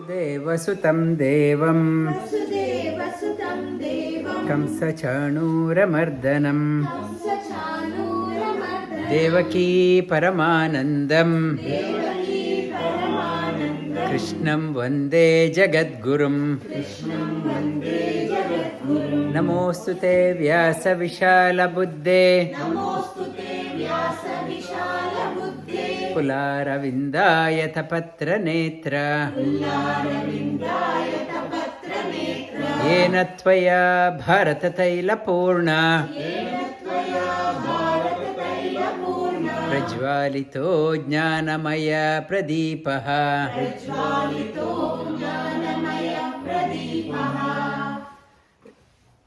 वसुदेवसुतं देवं कंसचाणूरमर्दनं देवकी परमानन्दं कृष्णं वन्दे जगद्गुरुं नमोऽस्तु ते व्यासविशालबुद्धे कुलारविन्दायतपत्रनेत्र येन त्वया भारततैलपूर्णा प्रज्वालितो ज्ञानमयप्रदीपः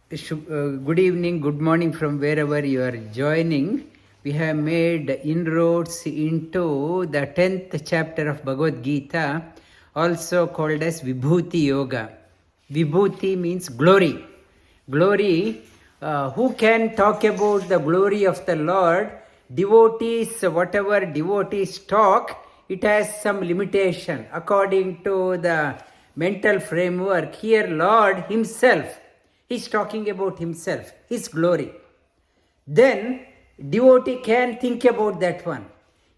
Good evening, good morning from wherever you are joining. We have made inroads into the 10th chapter of Bhagavad Gita, also called as Vibhuti Yoga. Vibhuti means glory. Glory, who can talk about the glory of the Lord? Devotees, whatever devotees talk, it has some limitation. According to the mental framework, here Lord Himself, He is talking about Himself, His glory. Then devotee can think about that one.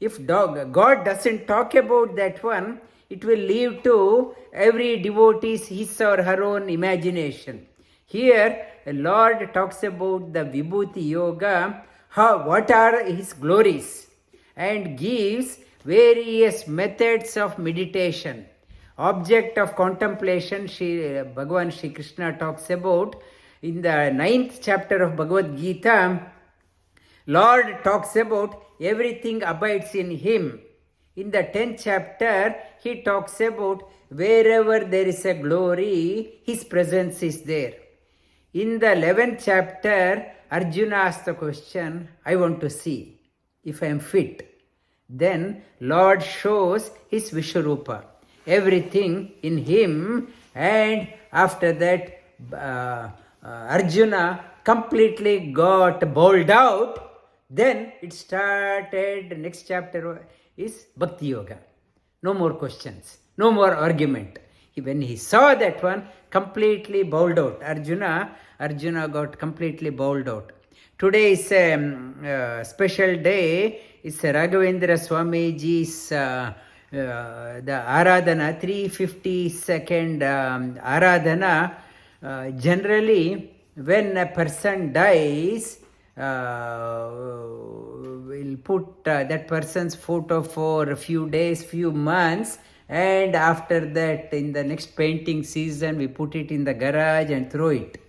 If God doesn't talk about that one, it will leave to every devotee's his or her own imagination. Here, the Lord talks about the Vibhuti Yoga, what are His glories, and gives various methods of meditation. Object of contemplation, Bhagavan Shri Krishna talks about in the 9th chapter of Bhagavad Gita. Lord talks about everything abides in Him. In the 10th chapter, He talks about wherever there is a glory, His presence is there. In the 11th chapter, Arjuna asked the question, I want to see if I am fit. Then Lord shows His Vishwarupa, everything in Him, and after that Arjuna completely got bowled out. Then it started, next chapter is Bhakti Yoga. No more questions, no more argument. When he saw that one, completely bowled out. Arjuna got completely bowled out. Today is a special day. It's Raghavendra Swamiji's the Aradhana, 352nd Aradhana. Generally, when a person dies, we'll put that person's photo for a few days, few months, and after that, in the next painting season, we put it in the garage and throw it.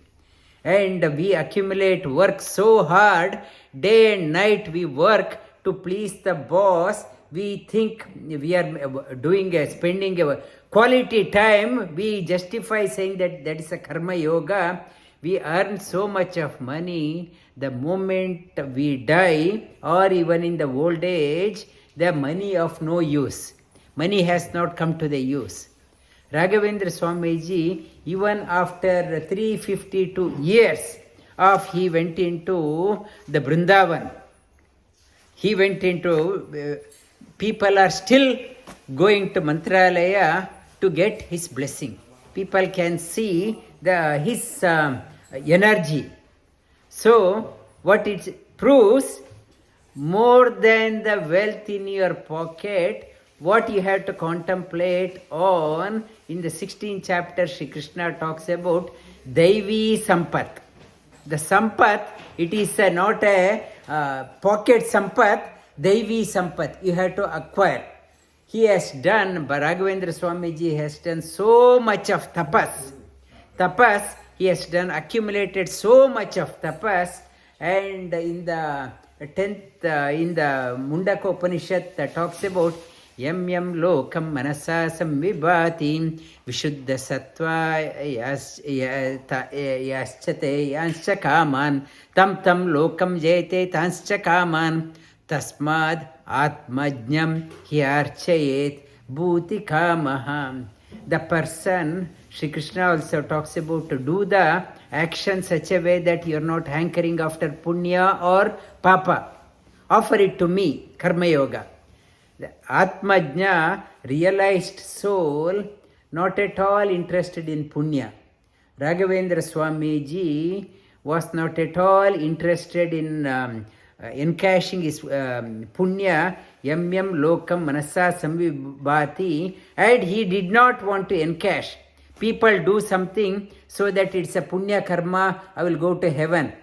And we accumulate work so hard, day and night we work to please the boss. We think we are spending a quality time. We justify saying that is a karma yoga. We earn so much of money. The moment we die, or even in the old age, the money of no use. Money has not come to the use. Raghavendra Swamiji, even after 352 years he went into the Vrindavan. He went into, people are still going to Mantralaya to get his blessing. People can see his energy. So, what it proves, more than the wealth in your pocket, what you have to contemplate on, in the 16th chapter, Shri Krishna talks about Daivi Sampat. The Sampat, it is not a pocket Sampat, Daivi Sampat, you have to acquire. He has done, Raghavendra Swamiji has done so much of tapas. Tapas, he has done, accumulated so much of tapas, and in the 10th, in the Mundaka Upanishad talks about Yam Yam Lokam Manasa Samvibhati Vishuddha Sattva Yaschate Yanscha Kaman Tam Lokam Jete Tanscha Kaman Tasmad Atmajnam Hyarchayet Bhuti Kamaha. The person, Shri Krishna also talks about to do the action such a way that you are not hankering after punya or papa. Offer it to me, karma yoga. The Atmajna, realized soul, not at all interested in punya. Raghavendra Swamiji was not at all interested in encashing his punya, yam lokam manasa samvibhati, and he did not want to encash. People do something so that it's a punya karma, I will go to heaven.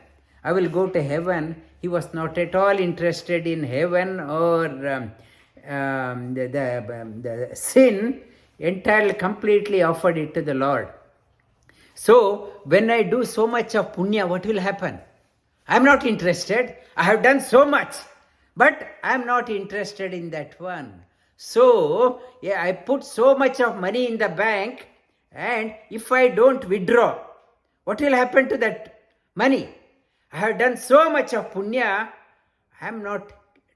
I will go to heaven. He was not at all interested in heaven or the sin, entirely, completely offered it to the Lord. So, when I do so much of punya, what will happen? I am not interested. I have done so much, but I am not interested in that one. So, yeah, I put so much of money in the bank, and if I don't withdraw, what will happen to that money? I have done so much of punya, I am not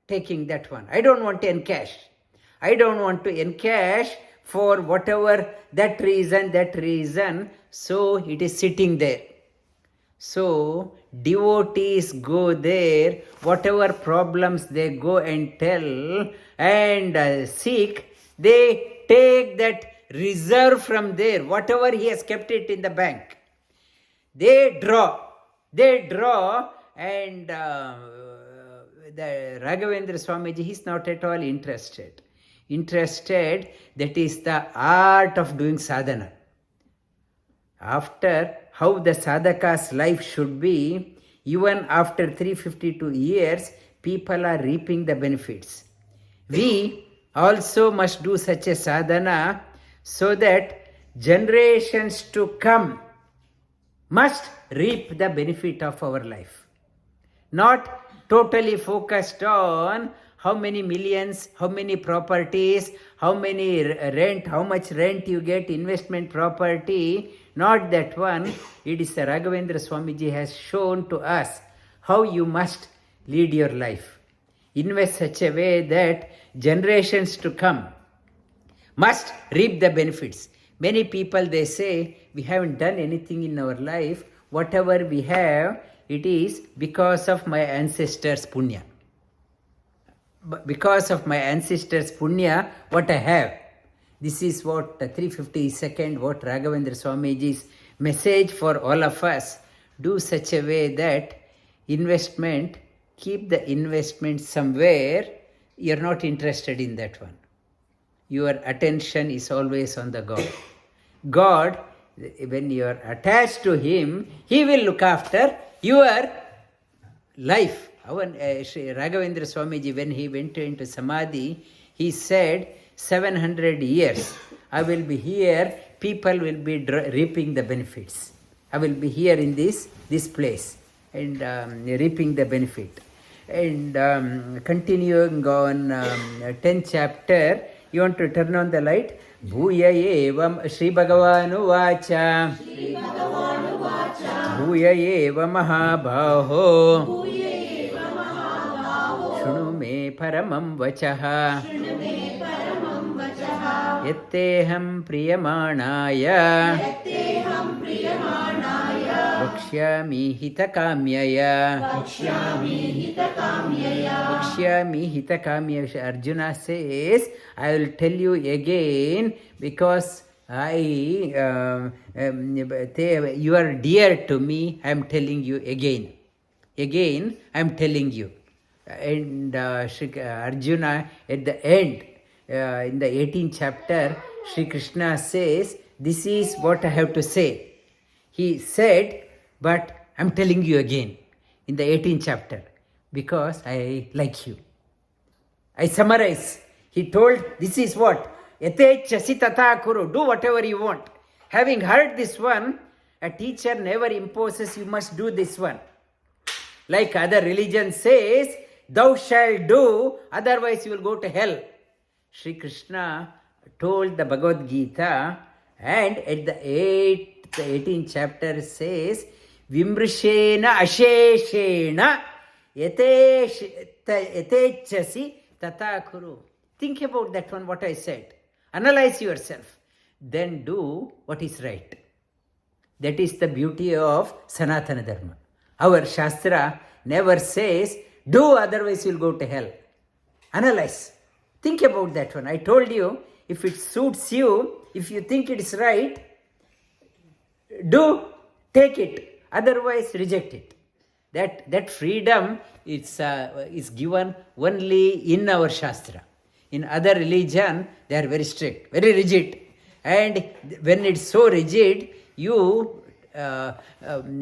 taking that one. I don't want to encash. I don't want to encash for whatever that reason. So it is sitting there. So devotees go there, whatever problems they go and tell and seek, they take that reserve from there, whatever he has kept it in the bank. They draw, and the Raghavendra Swamiji is not at all interested. That is the art of doing sadhana. After how the sadhaka's life should be, even after 352 years, people are reaping the benefits. We also must do such a sadhana so that generations to come must reap the benefit of our life. Not totally focused on how many millions, how many properties, how many rent, how much rent you get, investment property. Not that one. It is the Raghavendra Swamiji has shown to us how you must lead your life. Invest such a way that generations to come must reap the benefits. Many people, they say, we haven't done anything in our life. Whatever we have, it is because of my ancestors' punya. Because of my ancestors' punya, what I have. This is what 352nd, what Raghavendra Swamiji's message for all of us. Do such a way that investment, keep the investment somewhere, you're not interested in that one. Your attention is always on the God. God, when you are attached to Him, He will look after your life. Raghavendra Swamiji, when he went into Samadhi, he said, 700 years, I will be here, people will be reaping the benefits. I will be here in this place and reaping the benefit. And continuing on 10th chapter, you want to turn on the light? Bhuya evam Shri Bhagavanu Vacha Bhuya eva mahabhaho Shunu me paramam vachaha Yatteham priyamanaya Vakshyami hitakamyaya. Arjuna says, I will tell you again because you are dear to me. I am telling you again. I am telling you. And Arjuna at the end, in the 18th chapter, Sri Krishna says, this is what I have to say. He said, but I am telling you again in the 18th chapter because I like you. I summarize. He told, this is what? Yatechasi tata kuru. Do whatever you want. Having heard this one, a teacher never imposes you must do this one. Like other religion says, thou shalt do, otherwise you will go to hell. Sri Krishna told the Bhagavad Gita, and at the 18th chapter says, Vimrishena asheshena yatechasi tata kuru. Think about that one, what I said. Analyze yourself. Then do what is right. That is the beauty of Sanatana Dharma. Our Shastra never says, do otherwise you'll go to hell. Analyze. Think about that one. I told you, If it suits you, if you think it is right, do, take it. Otherwise, reject it. That freedom is given only in our Shastra. In other religion, they are very strict, very rigid. And when it's so rigid, you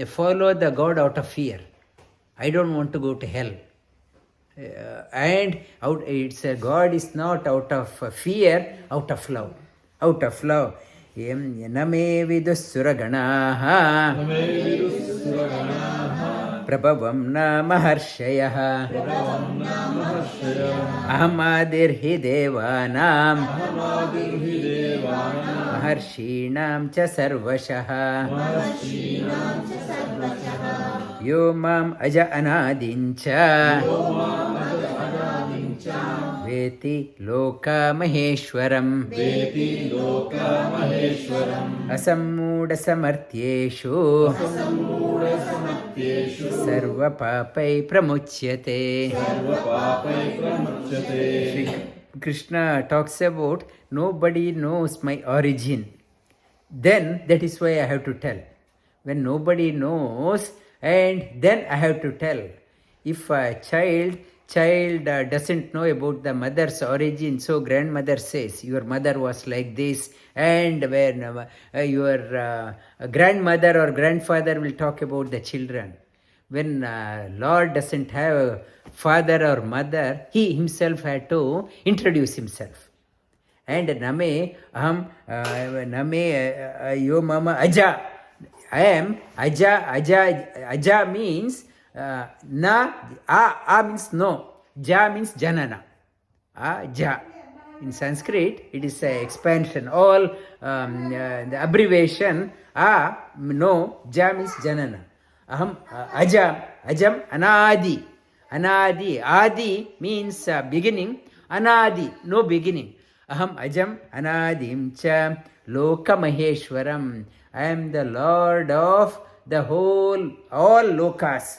follow the God out of fear. I don't want to go to hell. God is not out of fear, out of love. Out of love. Name vidusuraganaha prabhavam nāmaharshayah ahamadirhi devanam maharshīṇāṁ ca sarva-haraśh yo mam aja anādinca veti loka maheshwaram asammuda samartyeshu sarva papai pramuchyate. Shri Krishna talks about nobody knows my origin. Then that is why I have to tell. When nobody knows, and then I have to tell. If a child doesn't know about the mother's origin, so grandmother says, your mother was like this, and when your grandmother or grandfather will talk about the children. When Lord doesn't have a father or mother, he himself had to introduce himself. And name yo mama aja. I am aja means na, a means no, ja means janana. Ja. In Sanskrit, it is an expansion. All the abbreviation, no, ja means janana. Aham ajam anadi. Adi means beginning. Anadi, no beginning. Aham ajam anadim cha loka maheshwaram. I am the Lord of the whole, all lokas.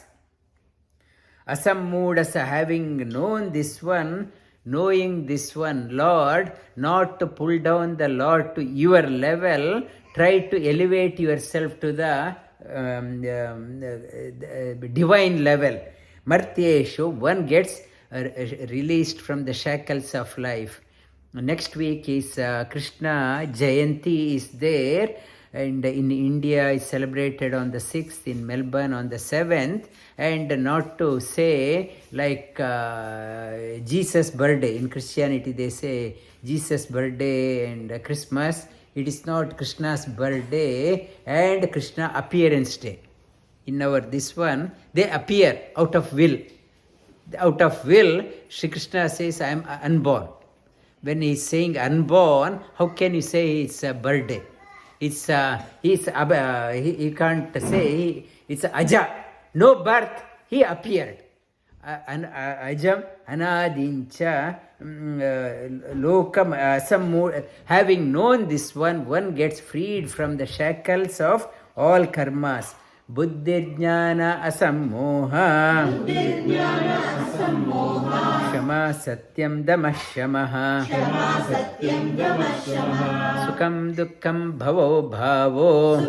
Asammudasa, having known this one, knowing this one Lord, not to pull down the Lord to your level, try to elevate yourself to the divine level. Mṛityuḥ, one gets released from the shackles of life. Next week is Krishna Jayanti is there. And in India is celebrated on the 6th, in Melbourne on the 7th, and not to say like Jesus' birthday. In Christianity they say Jesus' birthday and Christmas. It is not Krishna's birthday and Krishna appearance day. In our this one, they appear out of will. Out of will, Shri Krishna says, I am unborn. When he is saying unborn, how can you say it's a birthday? He can't say it's aja. No birth, he appeared. Ajam anadincha lokam asammu. Having known this one gets freed from the shackles of all karmas. Buddhijnana asammoha kṣhamā satyam damashyamaha sukam dukkam bhavo bhavo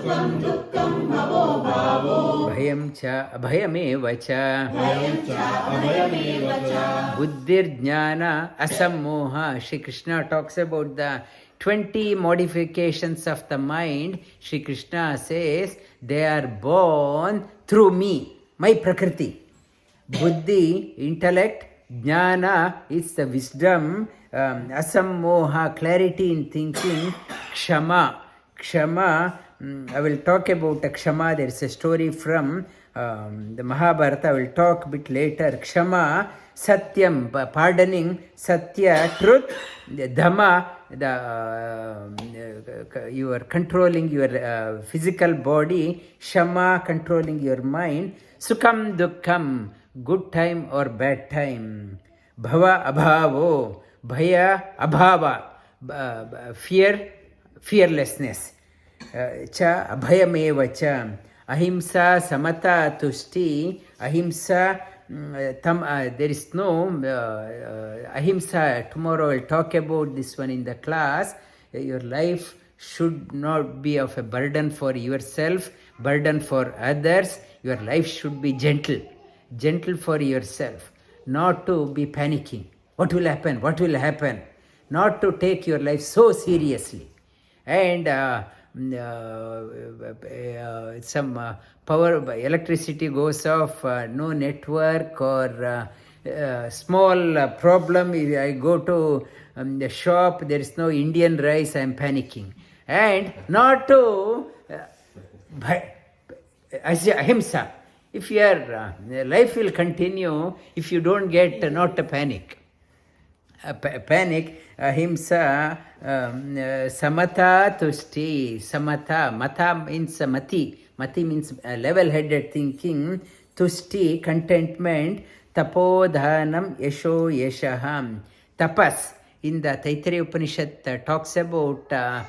bhayam cha abhayameva cha buddhirjnana asammoha. Shri Krishna talks about the 20 modifications of the mind. Shri Krishna says they are born through me, my prakriti. Buddhi, intellect, jnana is the wisdom, asammoha, clarity in thinking, kṣhamā. I will talk about kṣhamā. There is a story from the Mahabharata. I will talk a bit later. Kṣhamā, satyam, pardoning, satya, truth, dhamma, you are controlling your physical body, kṣhamā, controlling your mind, sukam dukkam, good time or bad time, bhava abhavo, bhaya abhava, fearlessness, cha abhayameva cha, ahimsa samata tushti. Ahimsa there is no ahimsa. Tomorrow I will talk about this one in the class. Your life should not be of a burden for yourself, burden for others. Your life should be gentle for yourself, not to be panicking. What will happen? What will happen? Not to take your life so seriously. And some power, electricity goes off, no network, or small problem. If I go to the shop, there is no Indian rice, I am panicking. And not to ahimsa. If your life will continue, if you don't get not a panic. Panic, ahimsa, samatha tushti, samatha, matha means mati means level-headed thinking, tushti, contentment, tapodhanam, yasho, yashaham, tapas. In the Taittiriya Upanishad talks about the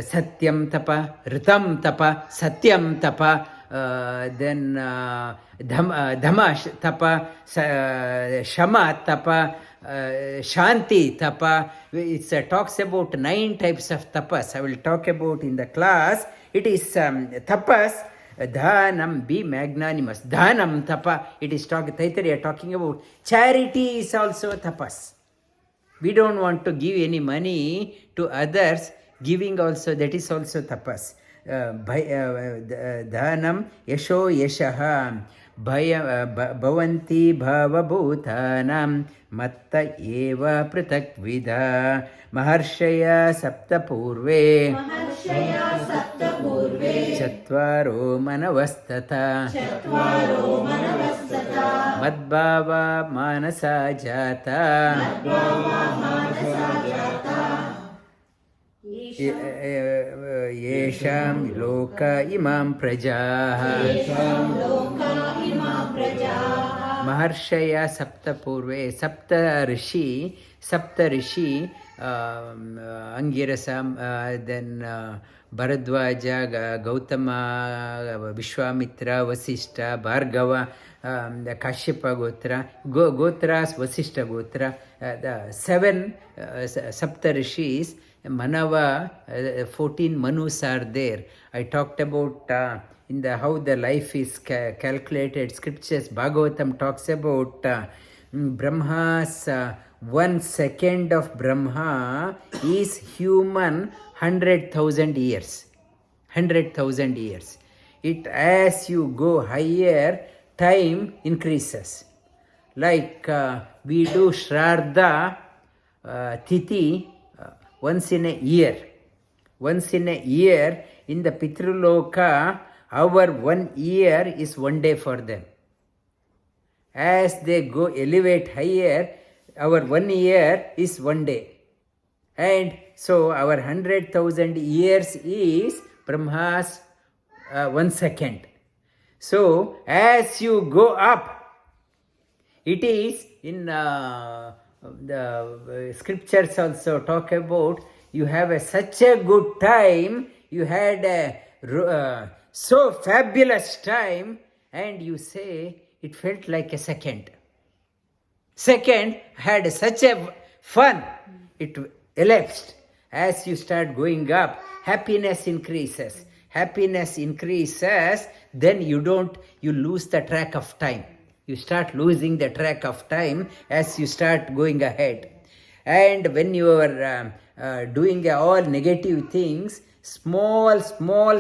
satyam tapa, ritam tapa, satyam tapa, then dhama tapa, shama tapa, shanti tapa. It talks about 9 types of tapas. I will talk about in the class. It is tapas. Dhanam, be magnanimous. Dhanam tapa. It is Taittiriya talking about charity is also tapas. We don't want to give any money to others. Giving also, that is also tapas. Dhanam, yasho, yashaha. Bhavanti bhavabhutanam matta eva pratak vidha. Maharshaya sapta purve. Chatvaro manavastata. Madhāva manasa jata. Yesham loka imam prajaha. Maharshaya sapta purve. Sapta rishi. Angirasam, then Bharadwaja, Gautama, Vishwamitra, Vasishtha, Bhargava, Kashyapa Gotra, Gotras, Vasishtha Gotra, the 7 Saptarishis, Manava, 14 Manus are there. I talked about in the how the life is calculated. Scriptures, Bhagavatam talks about Brahma's 1 second of Brahma is human 100,000 years. 100,000 years. It, as you go higher, time increases. Like we do Shraddha Tithi once in a year. Once in a year, in the Pitruloka, our 1 year is 1 day for them. As they go elevate higher, our 1 year is 1 day. And so our 100,000 years is Brahma's 1 second. So as you go up, it is in the scriptures also talk about you have such a good time, you had a so fabulous time, and you say it felt like a second. Second had such a fun, it elapsed. As you start going up, happiness increases. Happiness increases, then you lose the track of time. You start losing the track of time as you start going ahead. And when you are doing all negative things, small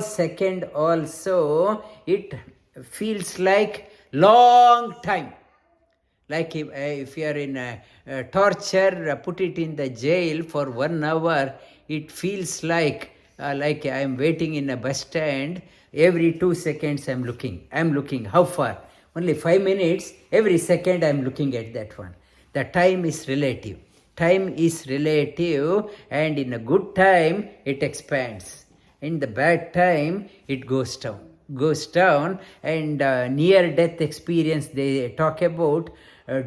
second also, it feels like long time. Like if you are in a torture, put it in the jail for 1 hour, it feels like I am waiting in a bus stand. Every 2 seconds I am looking. How far? Only 5 minutes. Every second I am looking at that one. The time is relative. Time is relative, and in a good time it expands. In the bad time it goes down. And near-death experience they talk about.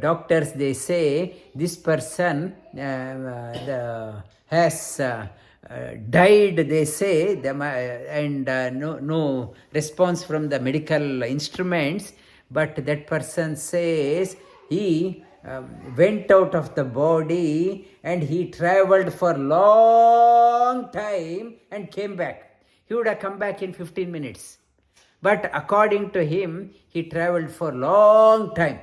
Doctors, they say this person has died, they say, and no response from the medical instruments, but that person says he went out of the body and he traveled for long time and came back. He would have come back in 15 minutes. But according to him, he traveled for long time.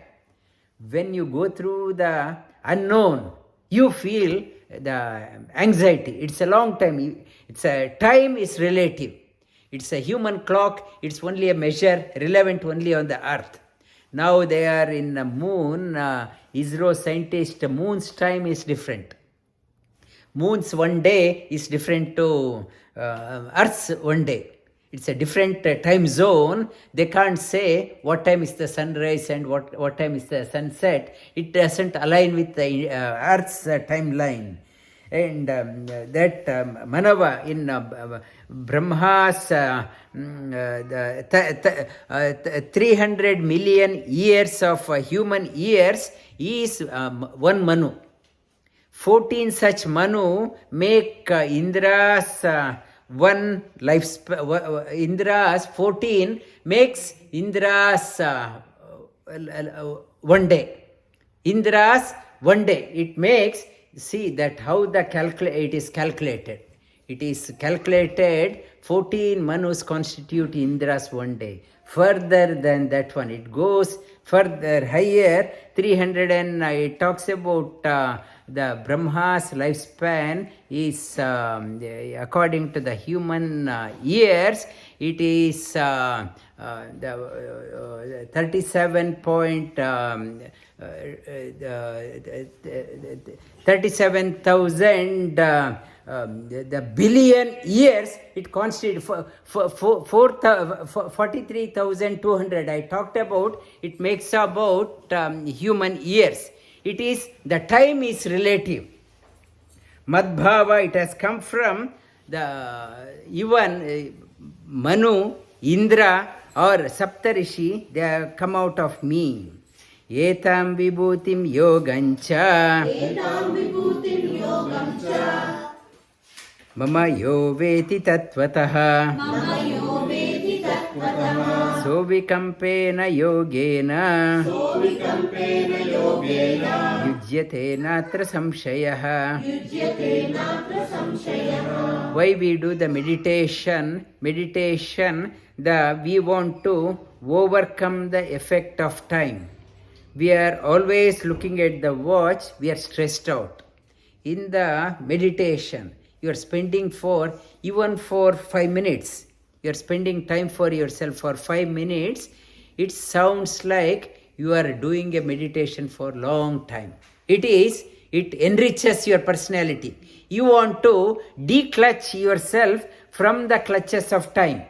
When you go through the unknown, you feel the anxiety. It's a long time. Time is relative. It's a human clock. It's only a measure relevant only on the earth. Now they are in the moon. ISRO scientists, moon's time is different. Moon's one day is different to Earth's one day. It's a different time zone. They can't say what time is the sunrise and what time is the sunset. It doesn't align with the Earth's timeline. And that Manava in Brahma's 300 million years of human years is one Manu. 14 such Manu make Indra's one lifespan. Indra's 14 makes Indra's one day. Indra's one day. It makes, see that how it is calculated. It is calculated 14 Manus constitute Indra's one day. Further than that one, it goes further higher, 300, and it talks about the Brahma's lifespan is according to the human years, it is 37,000 the billion years. It constitutes 43,200. I talked about, it makes about human years. It is, the time is relative. Medhā, it has come from the even Manu, Indra or Saptarishi, they have come out of me. Etam vibhutim yogancha mama yo veti tattvataha sovikambena yogena yujyate natra samshayah. Why we do the meditation? We want to overcome the effect of time. We are always looking at the watch, we are stressed out. In the meditation, you are spending even for 5 minutes. You are spending time for yourself for 5 minutes. It sounds like you are doing a meditation for a long time. It enriches your personality. You want to declutch yourself from the clutches of time.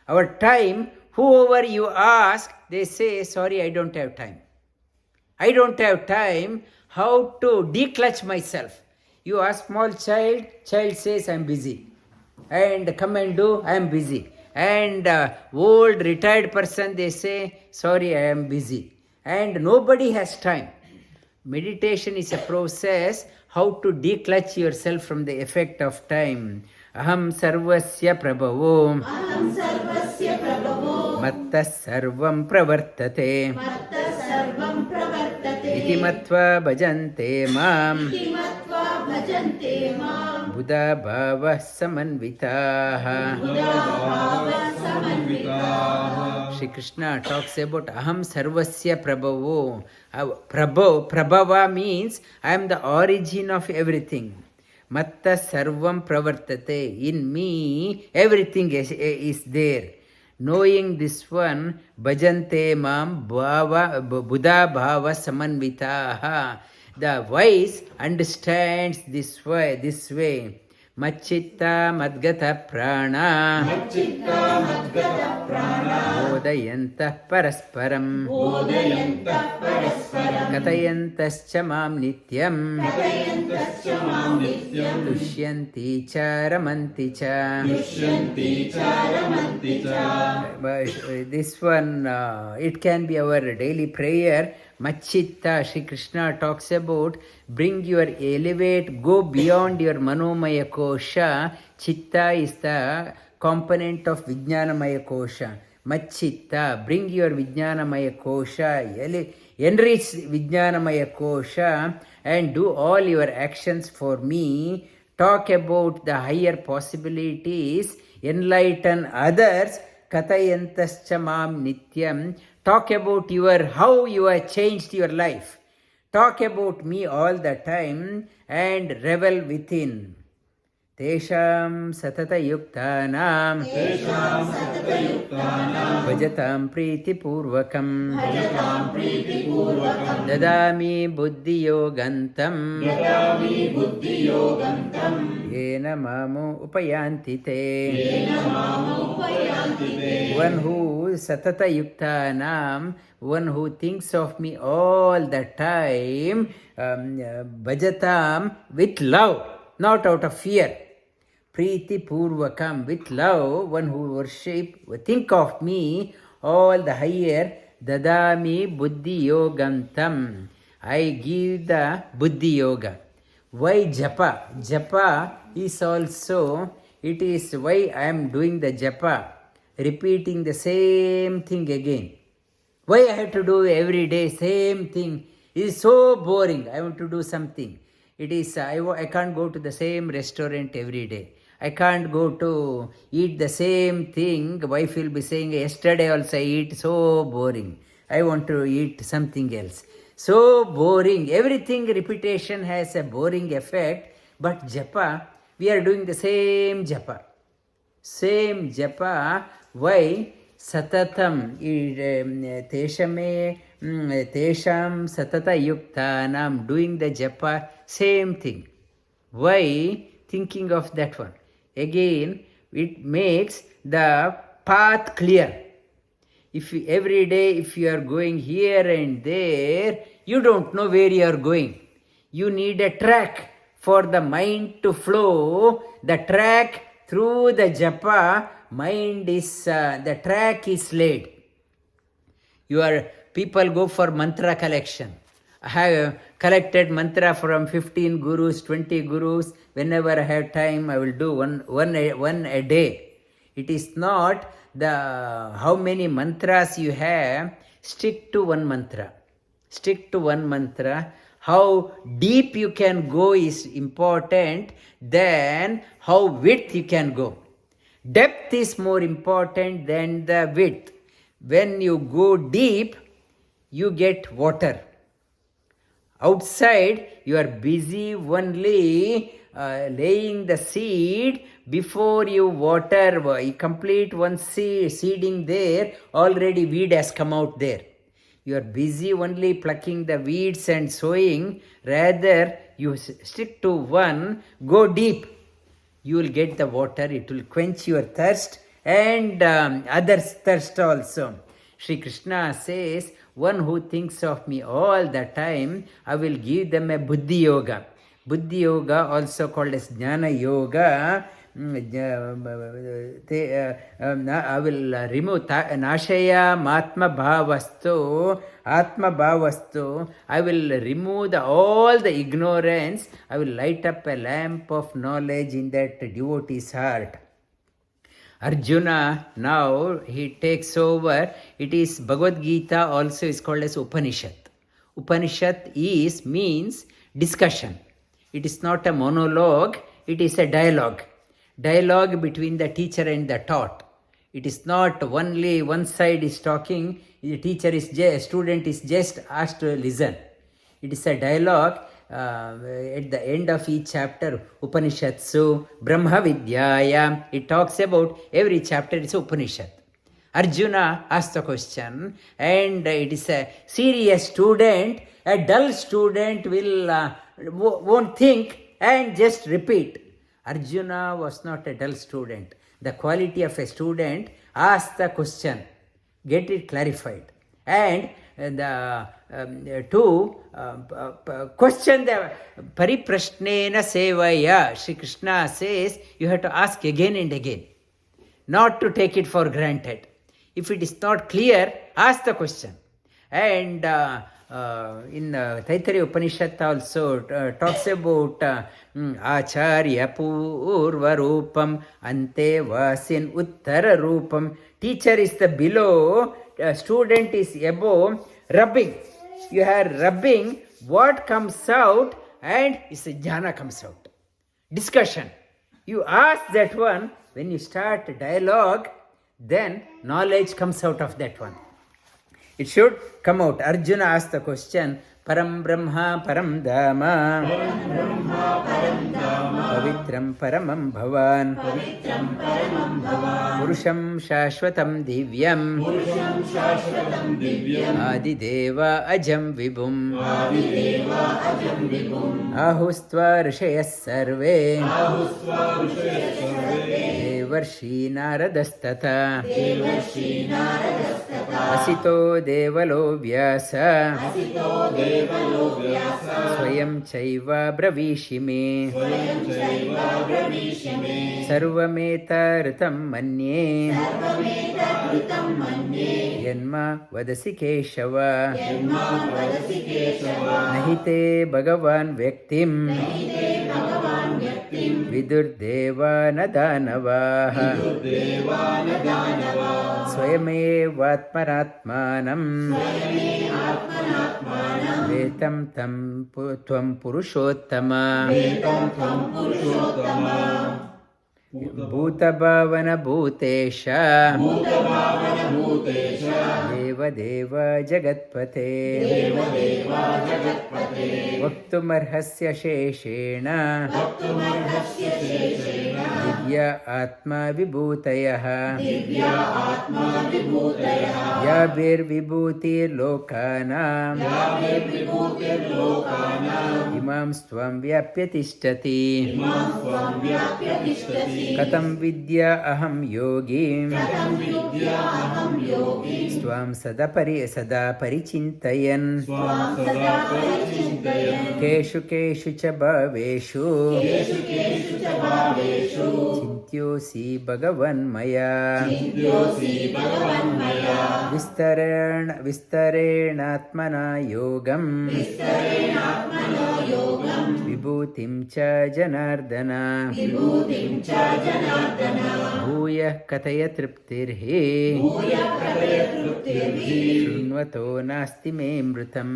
Our time, whoever you ask, they say, sorry, I don't have time. I don't have time. How to declutch myself? You ask small child says, I am busy. And come and do, I am busy. And old retired person, they say, sorry, I am busy. And nobody has time. Meditation is a process how to declutch yourself from the effect of time. Aham sarvasya prabhavo matta sarvam pravartate iti matva bhajante mam udbhavaśh samanvitaah. Shri Krishna talks about aham sarvasya prabhavo. Prabhava means I am the origin of everything. Matta sarvam pravartate. In me, everything is there. Knowing this one, bhajante mam buddha bhava samanvitaah. The wise understands this way. Macchitta madgata prana bodhayantah parasparam katayantascha mam nityam तुष्यन्ति च रमन्ति च. This one, it can be our daily prayer. Machitta, Shri Krishna talks about bring your elevate, go beyond your manomaya kosha. Chitta is the component of vijnanamaya kosha. Machitta, bring your vijnanamaya kosha, enrich vijnanamaya kosha and do all your actions for me. Talk about the higher possibilities, enlighten others. Katayantascha mam nityam. Talk about how you have changed your life. Talk about me all the time and revel within. Tesham satata yuktanam bhajatam pṛityuḥ dadami buddhi yogantam yena mamu upayanti te. One who satata yuktanam, one who thinks of me all the time, bhajatam, with love, not out of fear. Pṛityuḥ, with love, one who think of me all the higher. Dadami buddhi yogantam, I give the buddhi yoga. Why japa? Japa is also, it is why I am doing the japa, repeating the same thing again. Why I have to do every day same thing? It is so boring. I want to do something. It is, I can't go to the same restaurant every day. I can't go to eat the same thing. Wife will be saying, yesterday also I eat, so boring. I want to eat something else. So boring. Everything repetition has a boring effect. But japa, we are doing the same japa. Same japa. Why? Satatam. Tesham satata yuktanam. Doing the japa, same thing. Why? Thinking of that one. Again, it makes the path clear. If you, every day, if you are going here and there, you don't know where you are going. You need a track for the mind to flow. The track through the japa, mind is, the track is laid. People go for mantra collection. I have collected mantra from 15 gurus, 20 gurus. Whenever I have time, I will do one a day. It is not how many mantras you have. Stick to one mantra. Stick to one mantra. How deep you can go is important than how width you can go. Depth is more important than the width. When you go deep, you get water. Outside, you are busy only laying the seed. Before you water, you complete one seeding there, already weed has come out there. You are busy only plucking the weeds and sowing. Rather, you stick to one, go deep. You will get the water, it will quench your thirst and others' thirst also. Shri Krishna says, one who thinks of me all the time, I will give them a buddhi yoga. Buddhi yoga, also called as jnana yoga. I will remove nashaya atma bhavastu. I will remove all the ignorance. I will light up a lamp of knowledge in that devotee's heart. Arjuna, now he takes over. It is Bhagavad Gita, also is called as Upanishad. Upanishad means discussion. It is not a monologue, it is a dialogue. Dialogue between the teacher and the taught. It is not only one side is talking, the student is just asked to listen. It is a dialogue. At the end of each chapter, Upanishatsu, Brahma Vidyaya, it talks about every chapter is Upanishad. Arjuna asked the question, and it is a serious student. A dull student won't think and just repeat. Arjuna was not a dull student. The quality of a student, ask the question, get it clarified, and question the pariprashnena sevaya. Shri Krishna says you have to ask again and again, not to take it for granted. If it is not clear, ask the question. And in Taittiriya Upanishad also talks about Acharya Purva Rupam Ante Vasin Uttara Rupam. Teacher is the below, student is above. Rubbing. You are rubbing, what comes out and is a jhana comes out. Discussion. You ask that one, when you start dialogue, then knowledge comes out of that one. It should come out. Arjuna asked the question, Param Brahma Param Dhamma Pavitram Paramam Bhavan Purusham Shashvatam Divyam Adideva Ajam Vibhum Ahustva Rishayas Sarve Devarshi Naradastata Asito Devalo Vyasa Swayam Chaiva Bravishime Sarvameta Ritam Manye Yanma Vadasi Keshava Nahite Bhagavan Vyaktim Vidurdeva Nadanavaha Swayamevatmaratmanam Vetam tam tvam purushottama Bhutabhavana Bhutesha Deva Deva Jagatpate Vaktumarhasya Sheshena Divya Atma Vibhutayaha Yabir Vibhutir Lokanam Imam Stvam Vyapyatishtati Katam Vidya Aham Yogi Swam Sada Parichintayan Keshu Keshu Cha Bhaveshu Chintyosi Bhagavan Maya Vistarenatmana Yogam Vibhutim Cha Janardana Bhuyah Kataya Triptirhi Shrunvato Nasti Me Mṛitam.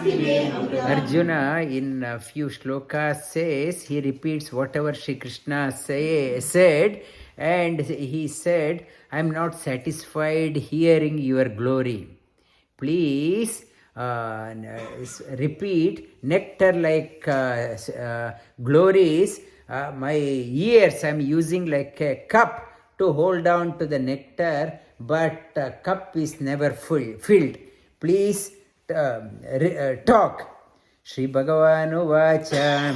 Arjuna in a few shlokas says, he repeats whatever Shri Krishna said, and he said, I am not satisfied hearing your glory. Please repeat nectar like glories. My ears I am using like a cup to hold on to the nectar, but cup is never filled. Please talk. Shri Bhagavanu Vacha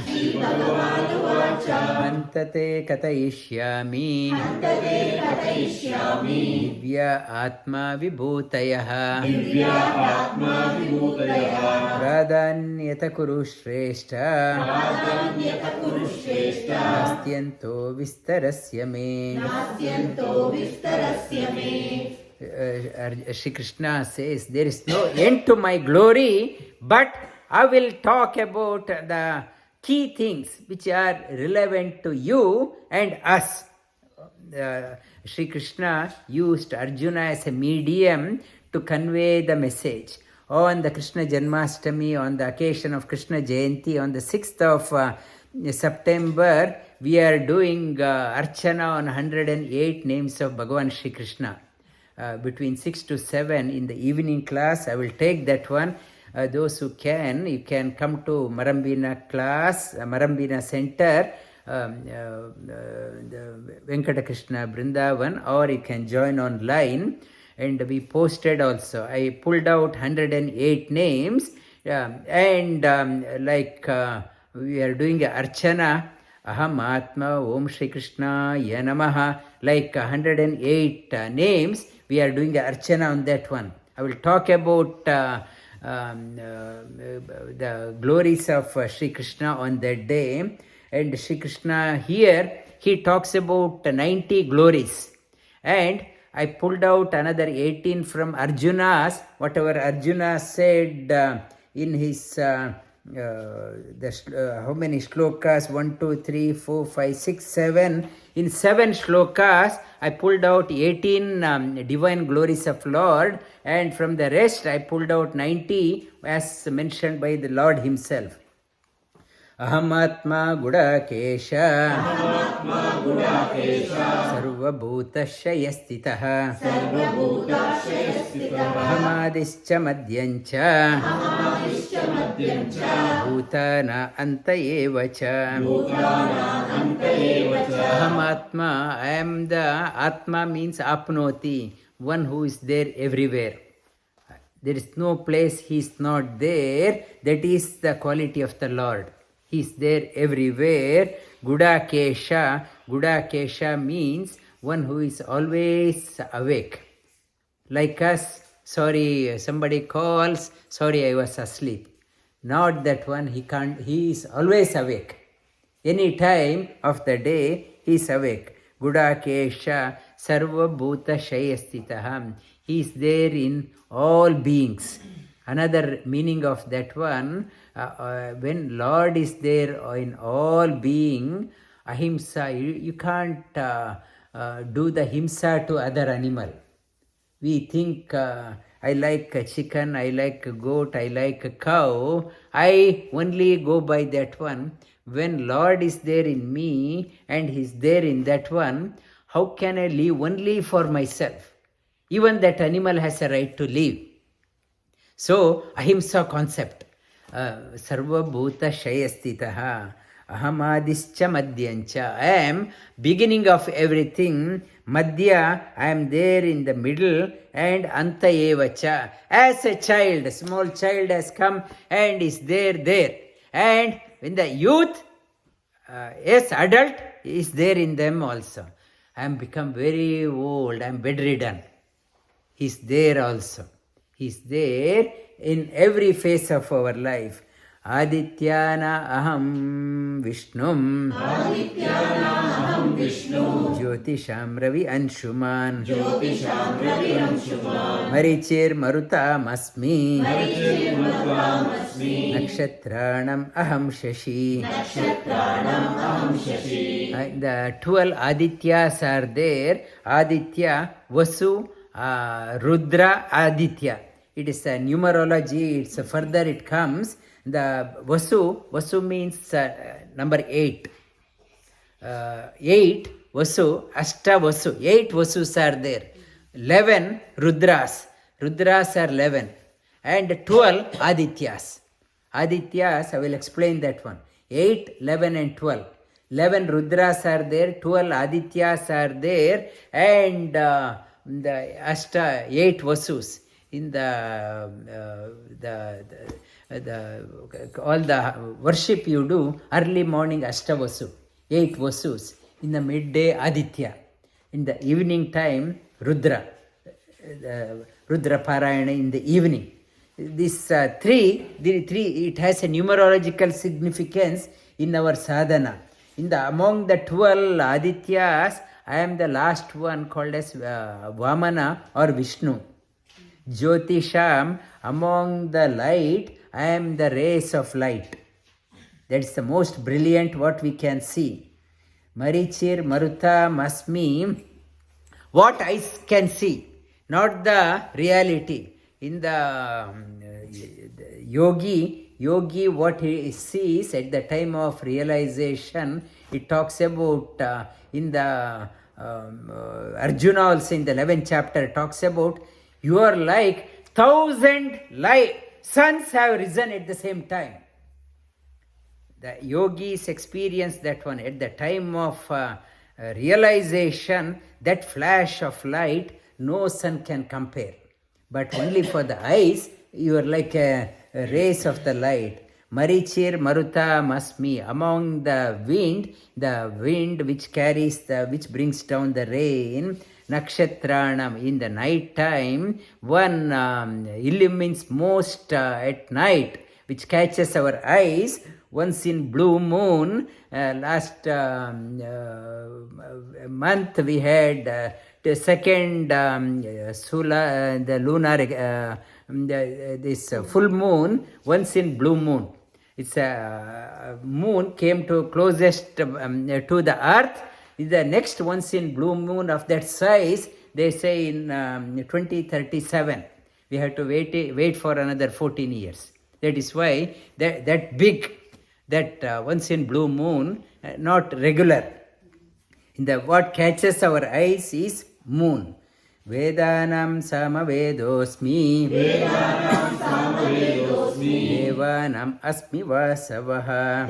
Mantate Katayishyami Divya Atma Vibhutayaha Pradanyata Kuru Shreshta Nastyanto Vistarasya Me. Shri Krishna says, there is no end to my glory, but I will talk about the key things which are relevant to you and us. Shri Krishna used Arjuna as a medium to convey the message. On the Krishna Janmashtami, on the occasion of Krishna Jayanti, on the 6th of September, we are doing Archana on 108 names of Bhagavan Shri Krishna. Between 6 to 7 in the evening class, I will take that one. Those who can, you can come to Marambina class, Marambina Center, the Venkata Krishna Brindavan, or you can join online. And we posted also. I pulled out 108 names, and we are doing a Archana, Aham Atma, Om Shri Krishna, Yanamaha, like 108 names. We are doing a Archana on that one. I will talk about the glories of Sri Krishna on that day. And Sri Krishna here, he talks about 90 glories. And I pulled out another 18 from Arjuna's, whatever Arjuna said in his, how many shlokas? 1, 2, 3, 4, 5, 6, 7. In 7 shlokas, I pulled out 18 divine glories of Lord, and from the rest, I pulled out 90 as mentioned by the Lord himself. Ahamatma gudakesha sarva-bhutashya yastitah ahamadischa madhyancha bhutana anta evacha. Ahamatma, I am the Atma means apnoti, one who is there everywhere. There is no place he is not there. That is the quality of the Lord. He is there everywhere. Gudakesha. Gudakesha means one who is always awake. Like us, sorry, somebody calls, sorry, I was asleep. Not that one, he is always awake. Any time of the day, he is awake. Gudakesha sarva-bhuta shayastitaham. He is there in all beings. Another meaning of that one, when Lord is there in all being, ahimsa, you can't do the himsa to other animal. We think, I like a chicken, I like a goat, I like a cow. I only go by that one. When Lord is there in me and He is there in that one, how can I live only for myself? Even that animal has a right to live. So, ahimsa concept. Sarva-bhuta shayastitaha ahamadischa madhyancha. I am beginning of everything. Madhya, I am there in the middle, and anta evacha. As a child, a small child has come and is there. And when the youth, as adult, is there in them also. I am become very old, I am bedridden. He is there also. He is there in every phase of our life. Adityana aham Vishnum Jyotisham Ravi Anshuman Marichir Marutām asmi Nakshatranam aham Shashi. The 12 Adityas are there. Aditya, Vasu, Rudra, Aditya. It is a numerology, it's a further it comes. The Vasu means number 8. 8 Vasu, Ashta Vasu, 8 Vasus are there. 11 Rudras are 11. And 12 Adityas. Adityas, I will explain that one. 8, 11 and 12. 11 Rudras are there, 12 Adityas are there, and the Ashta, 8 Vasus. In all the worship you do, early morning Ashtavasu, 8 Vasus. In the midday Aditya. In the evening time Rudra. Rudra Parayana in the evening. This three, it has a numerological significance in our sadhana. Among the 12 Adityas, I am the last one called as Vamana or Vishnu. Jyotisham, among the light, I am the rays of light. That's the most brilliant what we can see. Marichir Marutām asmi, what eyes can see, not the reality. In the yogi, what he sees at the time of realization, it talks about in the Arjuna also in the 11th chapter talks about you are like 1,000 suns have risen at the same time. The yogis experience that one at the time of realization, that flash of light, no sun can compare. But only for the eyes, you are like a rays of the light. Marichir Marutām asmi, among the wind which carries which brings down the rain, nakshatranam. In the night time, one illumines most at night, which catches our eyes. Once in blue moon, last month we had the second the lunar this full moon. Once in blue moon, it's a moon came to closest to the earth. The next once in blue moon of that size, they say in 2037. We have to wait for another 14 years. That is why that big, that once in blue moon, not regular. In the what catches our eyes is moon. Vedanam samavedosmi, devanam asmi vasavaha,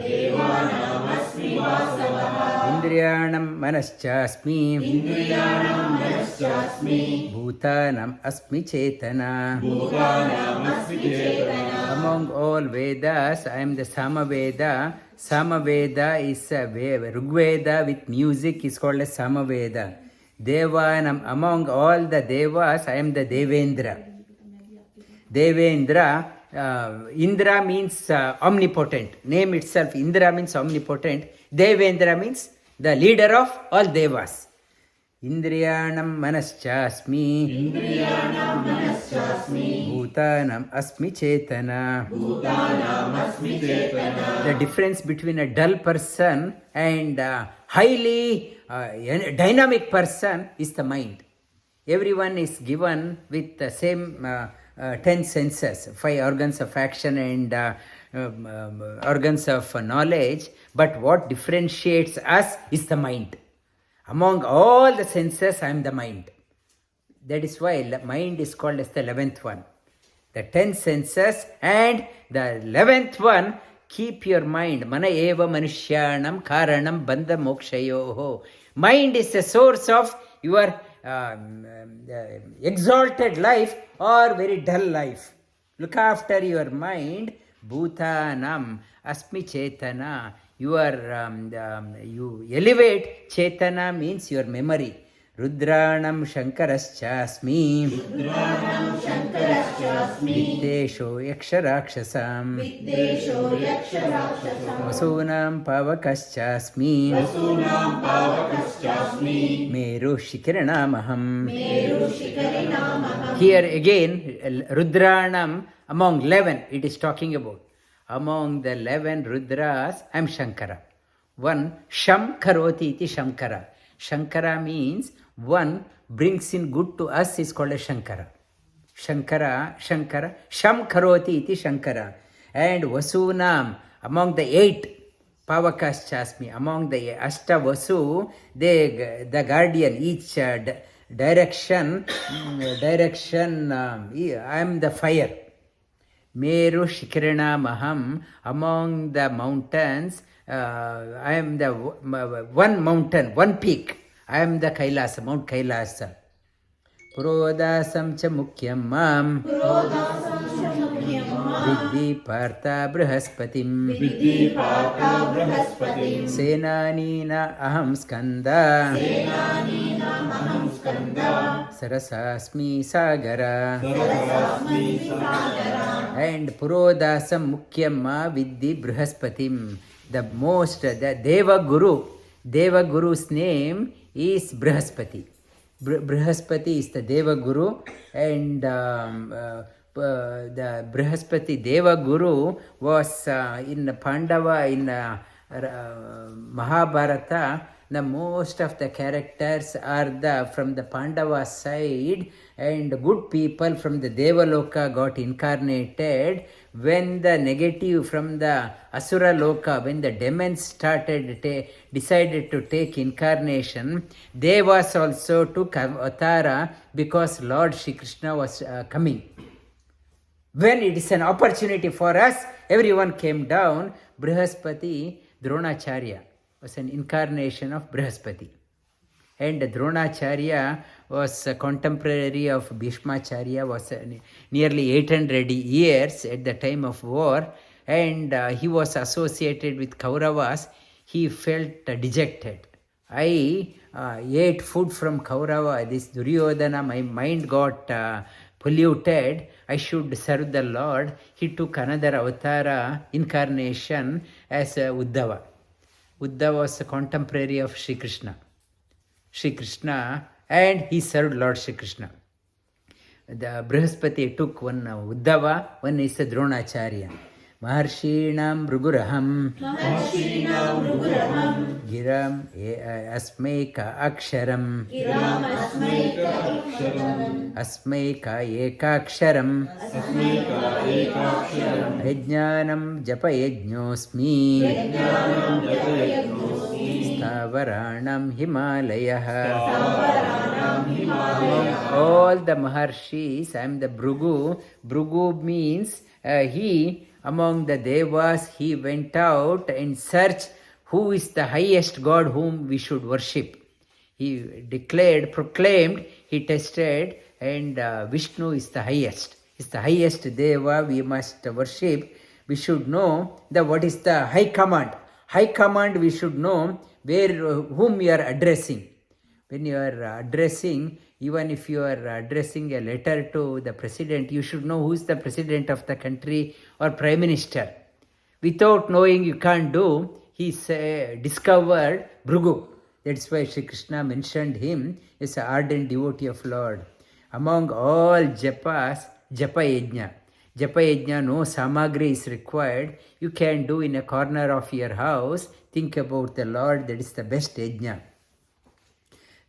indriyanam manaschasmi, bhutanam asmi chetana. Among all Vedas, I am the Samaveda. Samaveda is a Rigveda with music is called a Samaveda. Devanam, among all the Devas, I am the Devendra. Devendra, Indra means omnipotent. Name itself, Indra means omnipotent. Devendra means the leader of all Devas. Indriyanam manaschasmi, bhutanam asmi chetana. The difference between a dull person and a highly dynamic person is the mind. Everyone is given with the same 10 senses, 5 organs of action and organs of knowledge, but what differentiates us is the mind. Among all the senses, I am the mind. That is why mind is called as the 11th one. The 10 senses and the 11th one, keep your mind. Mana eva manushyanam karanam bandha mokshayoho. Mind is the source of your exalted life or very dull life. Look after your mind. Bhutanam asmi chetana. You elevate. Chetana means your memory. Rudranam Shankaraschasmi, Viddesho Yaksharakshasam, Vasunam Pavakaschasmi, mṛityuḥ. Here again, Rudranam, among 11, it is talking about. Among the 11 Rudras, I am Shankara. One, Sham Karoti iti Shankara. Shankara means one brings in good to us is called a Shankara. Shankara, Sham Karoti iti Shankara. And Vasunam, among the 8, Pavakaschasmi, among the Ashta Vasu, the guardian, each direction, I am the fire. mṛityuḥ, among the mountains, I am the one mountain, one peak. I am the Kailasa, Mount Kailasa. Purodasam cha mukyam mam, Viddhi partha brahaspatim, Senanina aham skanda, Sarasasmi sagara. And Purodasam mukyamma Viddhi brahaspatim. The most, the Deva Guru's name is Brihaspati. Brihaspati is the Deva Guru, and the Brihaspati Deva Guru was in Pandava, in Mahabharata. The most of the characters are from the Pandava side, and good people from the Devaloka got incarnated. When the negative from the Asura Loka, when the demons decided to take incarnation, Devas also took avatara because Lord Shri Krishna was coming. When it is an opportunity for us, everyone came down. Brihaspati, Dronacharya, was an incarnation of Brihaspati. And Dronacharya was a contemporary of Bhishmacharya, was nearly 800 years at the time of war, and he was associated with Kauravas. He felt dejected. I ate food from Kaurava, this Duryodhana, my mind got polluted, I should serve the Lord. He took another avatar, incarnation as Uddhava. Uddhava was a contemporary of Sri Krishna. Sri Krishna, and he served Lord Sri Krishna. The Brihaspati took one Uddhava, one is a Dronacharya. Maharshīṇāṁ bhruguraham giram asmeka aksharam asmeka ekaksharam yajñānam japa yajñosmi sthavarāṇam himalayah. All the Maharshis, I am the Bhrigu. Bhrigu means among the Devas, he went out and searched who is the highest God whom we should worship. He declared, proclaimed, he tested, and Vishnu is the highest. Is the highest Deva we must worship. We should know what is the high command. High command we should know whom you are addressing. When you are addressing, even if you are addressing a letter to the president, you should know who is the president of the country or prime minister. Without knowing, you can't do. He discovered Bhrigu. That's why Sri Krishna mentioned him as an ardent devotee of Lord. Among all japas, japa yajna. Japa yajna, no samagri is required. You can do in a corner of your house. Think about the Lord, that is the best yajna.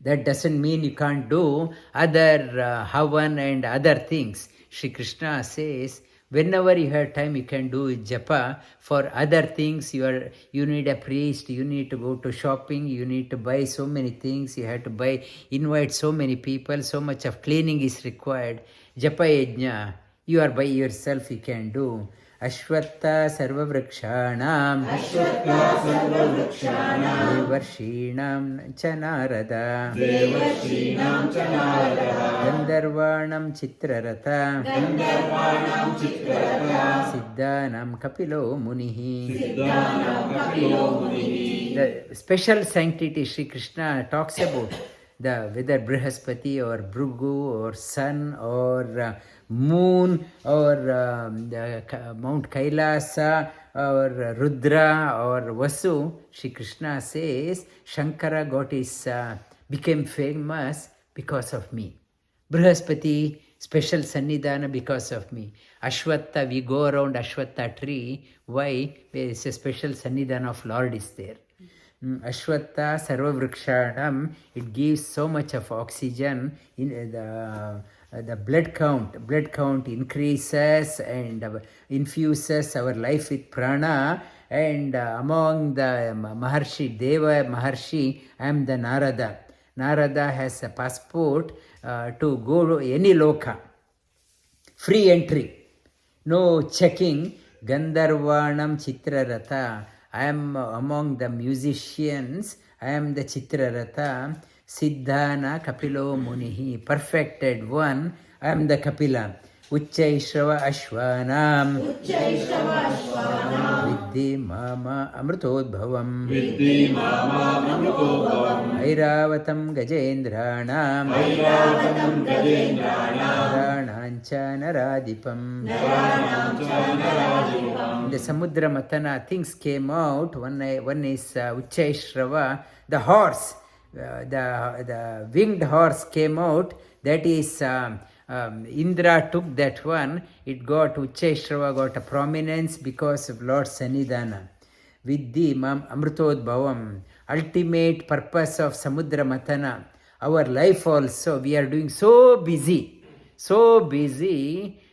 That doesn't mean you can't do other havan and other things. Sri Krishna says, whenever you have time, you can do japa. For other things, you need a priest, you need to go to shopping, you need to buy so many things, you have to invite so many people, so much of cleaning is required. Japa yajna, you are by yourself, you can do. Ashvatta sarva-vrikṣhāṇāṁ devarshīṇāṁ ca nārīṇāṁ gandharvāṇam citraratā siddhānam kapilo munihi. The special sanctity Sri Krishna talks about, whether Brihaspati or Bhrigu or sun or moon or Mount Kailasa or Rudra or Vasu, Sri Krishna says, Shankara became famous because of me. Brihaspati, special Sannidhana because of me. Ashvatta, we go around Ashvatta tree. Why? There is a special Sannidhana of Lord is there. Ashvatta sarva-vrikṣhāṇāṁ, it gives so much of oxygen in the blood count increases and infuses our life with prana. And among the Maharshi, Deva Maharshi, I am the Narada. Narada has a passport to go to any loka. Free entry. No checking. Gandharvanam Chitrarata. I am among the musicians. I am the Chitrarata. Siddhana Kapilo Munihi, perfected one. I am the Kapila. Uccaishrava-ashvanam Viddhi mama amṛityuḥ Airavatam Gajendranam Nārīṇāṁ Naradipam. In the Samudra Matana, things came out. One is Uccaishrava, the horse. The winged horse came out. That is Indra took that one. It got Uccaishrava, got a prominence because of Lord Sannidhana. Viddhi mam amṛityuḥ. Ultimate purpose of Samudra Matana. Our life also, we are doing so busy.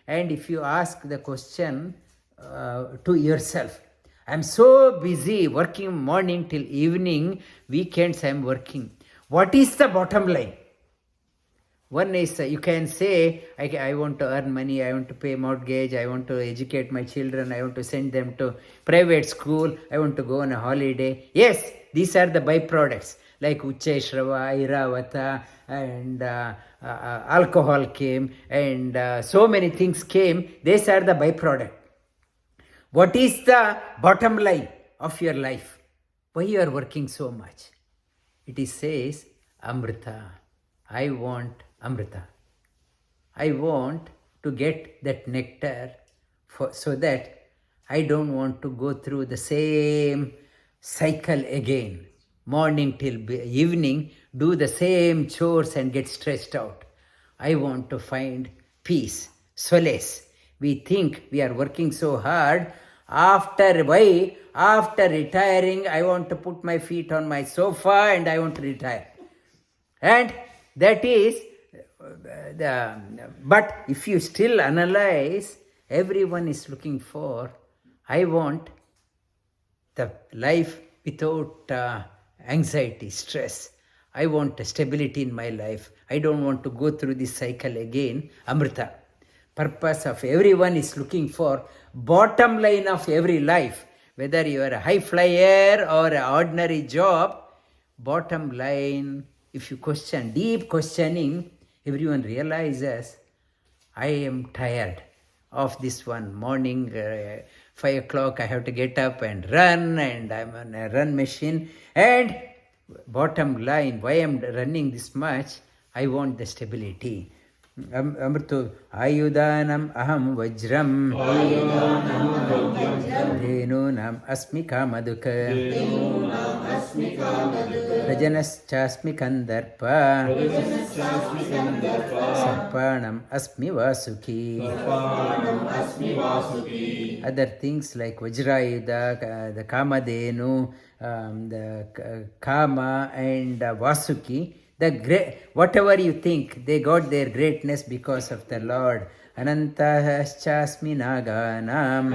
And if you ask the question to yourself, I am so busy working morning till evening, weekends I am working. What is the bottom line? One is, you can say, I want to earn money, I want to pay mortgage, I want to educate my children, I want to send them to private school, I want to go on a holiday. Yes, these are the byproducts, like Uccaishrava, Airavata, and alcohol came, and so many things came. These are the byproduct. What is the bottom line of your life? Why you are working so much? It says, Amrita. I want Amrita. I want to get that nectar so that I don't want to go through the same cycle again. Morning till evening, do the same chores and get stressed out. I want to find peace, solace. We think we are working so hard. After retiring, I want to put my feet on my sofa and I want to retire. And that is but if you still analyze, everyone is looking for, I want the life without anxiety, stress. I want stability in my life. I don't want to go through this cycle again. Amrita. Purpose of everyone is looking for bottom line of every life. Whether you are a high flyer or an ordinary job, bottom line, if you question, deep questioning, everyone realizes, I am tired of this one. Morning, 5 o'clock, I have to get up and run, and I'm on a run machine. And bottom line, why I'm running this much? I want the stability. Amrito ayudanam aham vajram dhenunam asmi kamaduka rajanascha kandarpa sarpanam asmi vasuki. Other things like Vajrayuda, the Kamadhenu, the Kama and Vasuki, the great, whatever you think, they got their greatness because of the Lord. Anantahāścāsmi nāgānām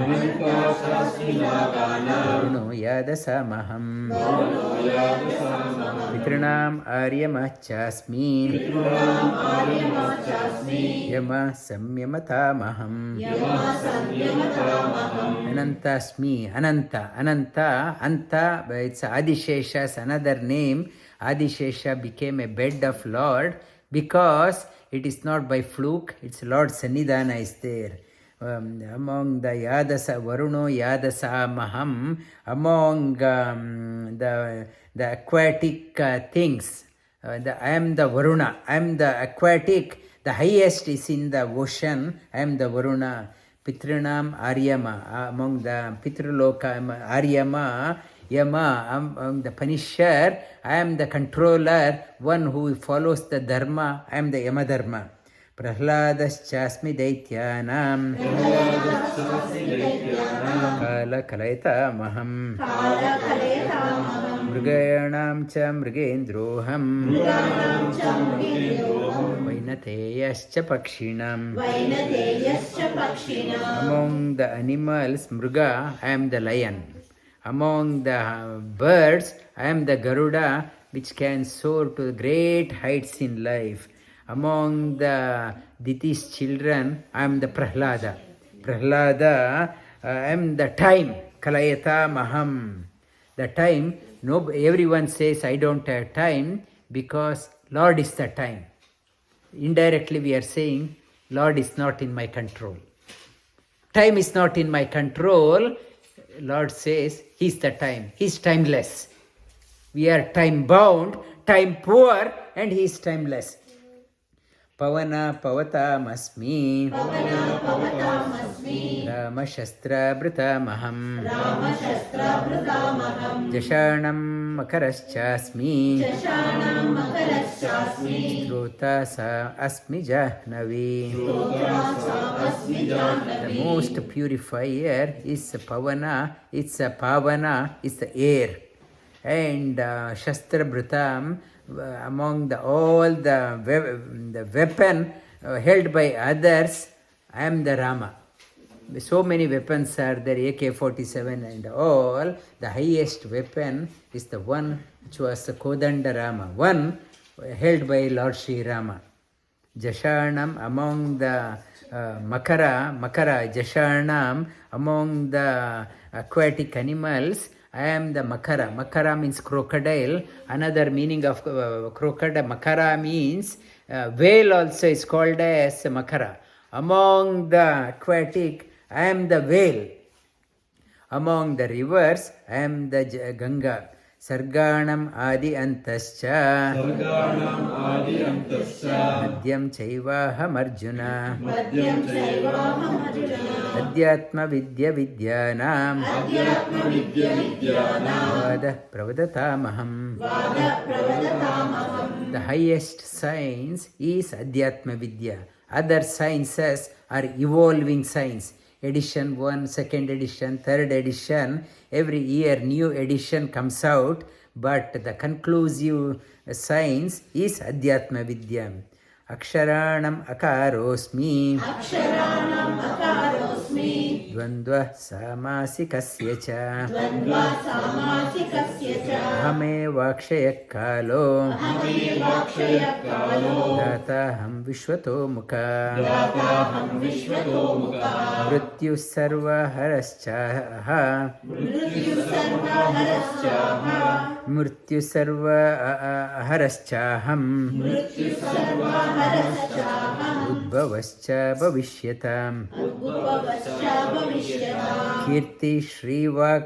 Varno yādasamaham Pitrunām āryamācchāsmi Yama samyamatāmaham Anantasmi. Anta, it's Adishesha's another name. Adishesha became a bed of Lord because it is not by fluke, it's Lord Sannidhana is there. Among the Yadasa, Varuno Yadasa Maham, among the aquatic things, I am the Varuna, I am the aquatic, the highest is in the ocean, I am the Varuna. Pitrinam Aryama, among the Pitraloka, Aryama, Yama, among the Punisher, I am the controller, one who follows the Dharma, I am the Yama Dharma. Prahladaschasmi Daityanam Kala Kalaita Maham Mrigayanam cha Mrigendroham Vainateyascha Pakshinam. Among the animals, Mriga, I am the lion. Among the birds, I am the Garuda, which can soar to great heights in life. Among the Diti's children, I am the Prahlada. I am the time. Kalayata Maham. The time, everyone says I don't have time because Lord is the time. Indirectly we are saying Lord is not in my control. Time is not in my control. Lord says He's the time. He's timeless. We are time bound, time poor, and He is timeless. Pavana Pavatam Asmi Rama Shastra Bhritamaham Jashanam Makaraschasmi Srota Asmi Jahnavi. The most purifier is Pavana, it's a Pavana, it's the air. And Shastra Bhritam, among all the weapon held by others, I am the Rama. So many weapons are there, AK-47 and all. The highest weapon is the one which was the Kodanda Rama, one held by Lord Sri Rama. Jashanam, among the Makara, Jashanam, among the aquatic animals, I am the Makara. Makara means crocodile. Another meaning of crocodile, Makara means whale also is called as Makara. Among the aquatic, I am the whale. Among the rivers, I am the Ganga. Sarganam adi antascha Madhyam chaivaham Arjuna Adhyatma vidya vidyanam Vada pravadatamaham. The highest science is Adhyatma Vidya. Other sciences are evolving science. Edition 1, second edition, third edition. Every year new edition comes out. But the conclusive science is Adhyatma Vidya. Aksharanam akarosmi Dvandva samasikasya cha Ahame vakshaya kalo Dataham vishwato mukha Mṛityu sarva-haraśh Mṛityu sarva-haraśh udbhavaśh bhaviṣhyatām kīrtiḥ śhrī vāk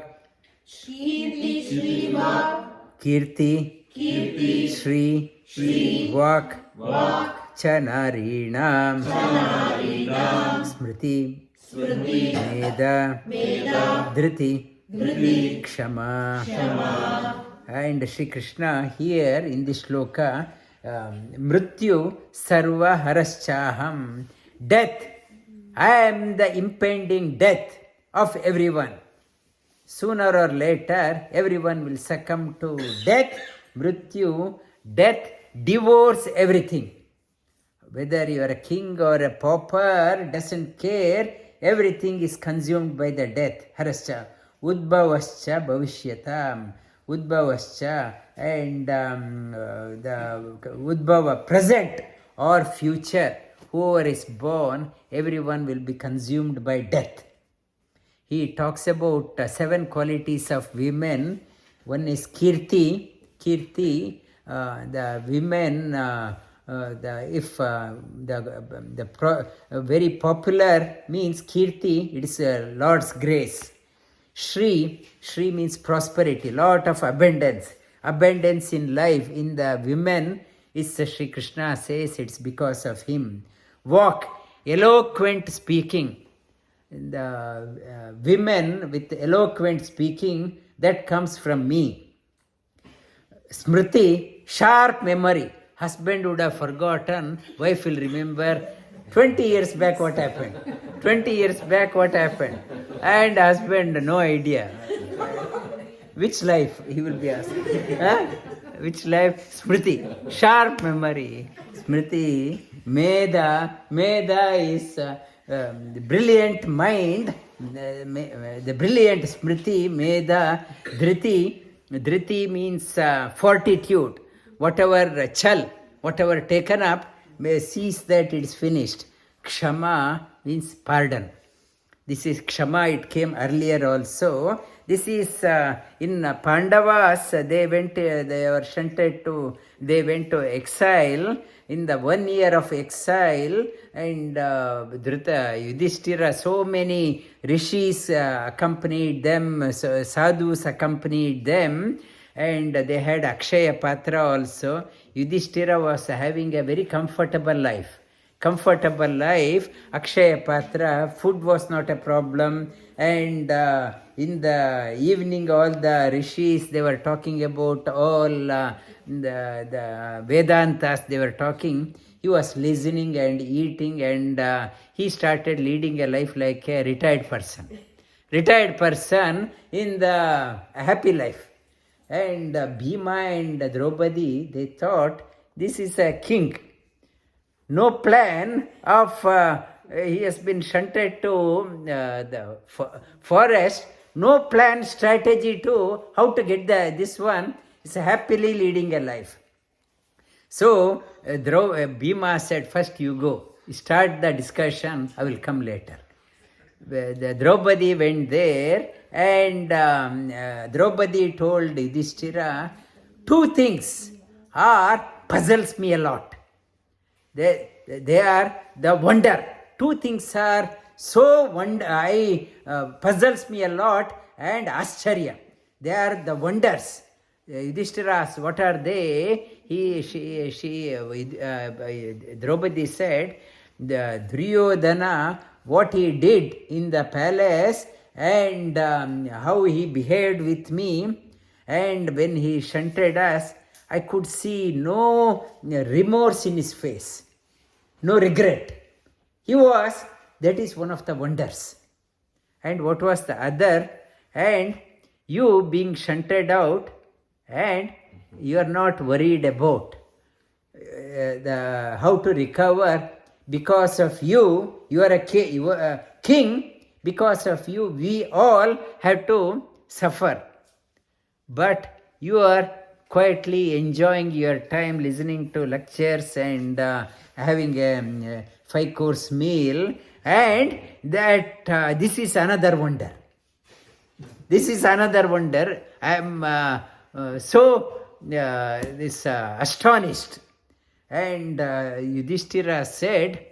ca nārīṇāṁ smṛitir medhā dhṛitiḥ kṣhamā. And Sri Krishna here in this Sloka, mṛityuḥ sarva-haraśh chāham, death, I am the impending death of everyone. Sooner or later, everyone will succumb to death. Mṛityuḥ, death devours everything. Whether you are a king or a pauper, doesn't care, everything is consumed by the death. Harascha, udbhavaśh bhaviṣhyatām. Udbhavaśh and the udbhava, present or future, whoever is born, everyone will be consumed by death. He talks about 7 qualities of women. One is kīrtiḥ. Kīrtiḥ, the women, very popular means kīrtiḥ, it is Lord's grace. Śhrīr means prosperity, lot of abundance. Abundance in life, in the women, is Sri Krishna says it's because of him. Walk, eloquent speaking. The women with eloquent speaking, that comes from me. Smṛitir, sharp memory. Husband would have forgotten, wife will remember 20 years back what happened. 20 years back what happened. And husband, no idea. Which life? He will be asking. Huh? Which life? Smṛitir, sharp memory. Smṛitir, medhā. Medhā is the brilliant mind, the brilliant smṛiti, medhā. Dhṛitiḥ means fortitude. Whatever whatever taken up, may sees that it is finished. Kṣhamā means pardon. This is kṣhamā, it came earlier also. This is in Pandavas, they went to exile. In the 1 year of exile, and Yudhishthira, so many rishis accompanied them, sadhus accompanied them, and they had Akshaya Patra also. Yudhishthira was having a very comfortable life. Akshaya Patra, food was not a problem, and in the evening all the rishis, they were talking about all the Vedantas, they were talking. He was listening and eating, and he started leading a life like a retired person in the happy life. And Bhima and Draupadi, they thought, this is a king. No plan of, he has been shunted to the forest, no plan, strategy to how to get this one. Is happily leading a life. So Bhima said, first you go, start the discussion, I will come later. The Draupadi went there, and Draupadi told Yudhishthira, 2 things puzzles me a lot. They are the wonder. 2 things are so puzzles me a lot, and ascharya. They are the wonders. Yudhishthira asked, what are they? Draupadi said, the Duryodhana, what he did in the palace and how he behaved with me, and when he shunted us, I could see no remorse in his face, no regret. That is one of the wonders. And what was the other? And you being shunted out, and you are not worried about how to recover. Because of you, you are a king. Because of you, we all have to suffer. But you are quietly enjoying your time listening to lectures and having a 5-course meal, and that this is another wonder. This is another wonder. I am astonished. And Yudhishthira said,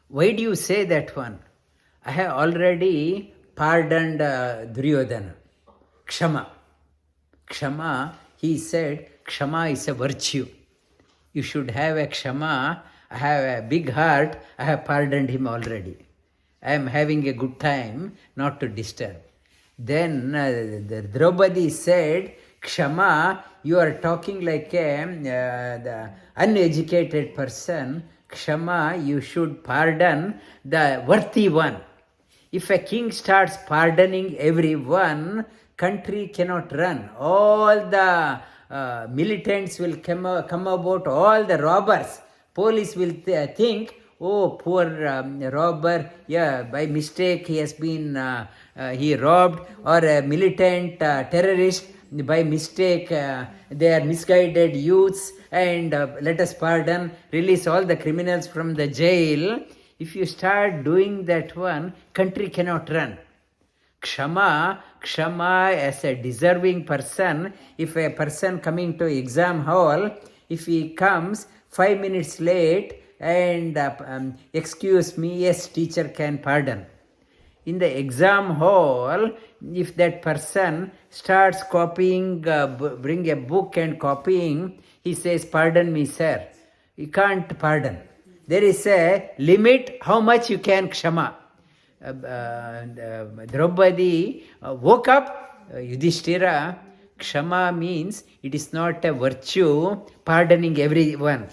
why do you say that one? I have already pardoned Duryodhana. Kṣhamā. Kṣhamā, he said, kṣhamā is a virtue. You should have a kṣhamā. I have a big heart. I have pardoned him already. I am having a good time, not to disturb. Then the Draupadi said, kṣhamā, you are talking like the uneducated person. Kṣhamā, you should pardon the worthy one. If a king starts pardoning everyone, country cannot run. All the militants will come about, all the robbers. Police will think, oh, poor robber, by mistake he has been, he robbed, or a militant terrorist, by mistake they are misguided youths, and let us pardon, release all the criminals from the jail. If you start doing that one, country cannot run. Kṣhamā as a deserving person, if a person coming to exam hall, if he comes 5 minutes late and excuse me, yes, teacher can pardon. In the exam hall, if that person starts copying, bring a book and copying, he says, pardon me, sir. You can't pardon. There is a limit how much you can kṣhamā. Draupadi woke up, Yudhishthira. Kṣhamā means it is not a virtue, pardoning everyone.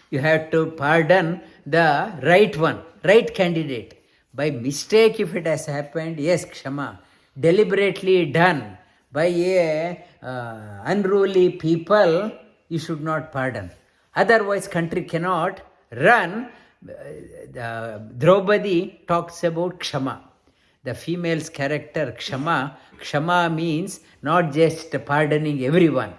You have to pardon the right one, right candidate. By mistake, if it has happened, yes, kṣhamā. Deliberately done by a unruly people, you should not pardon. Otherwise, country cannot run. Draupadi talks about kṣhamā. The female's character, kṣhamā. Kṣhamā means not just pardoning everyone.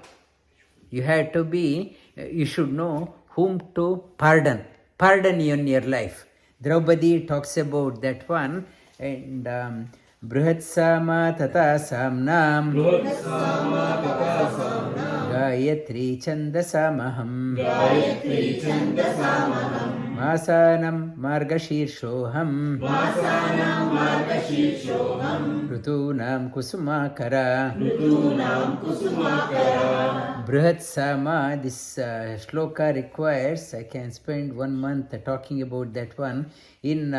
You have to be, you should know whom to pardon. Pardon in your life. Draupadi talks about that one, and bṛityuḥ tatā samnām gāyatri chandasamaham māsānam mārgaṣīrṣoham ṛitūnāṁ kusumākarā. Bṛityuḥ, this shloka requires, I can spend 1 month talking about that one. In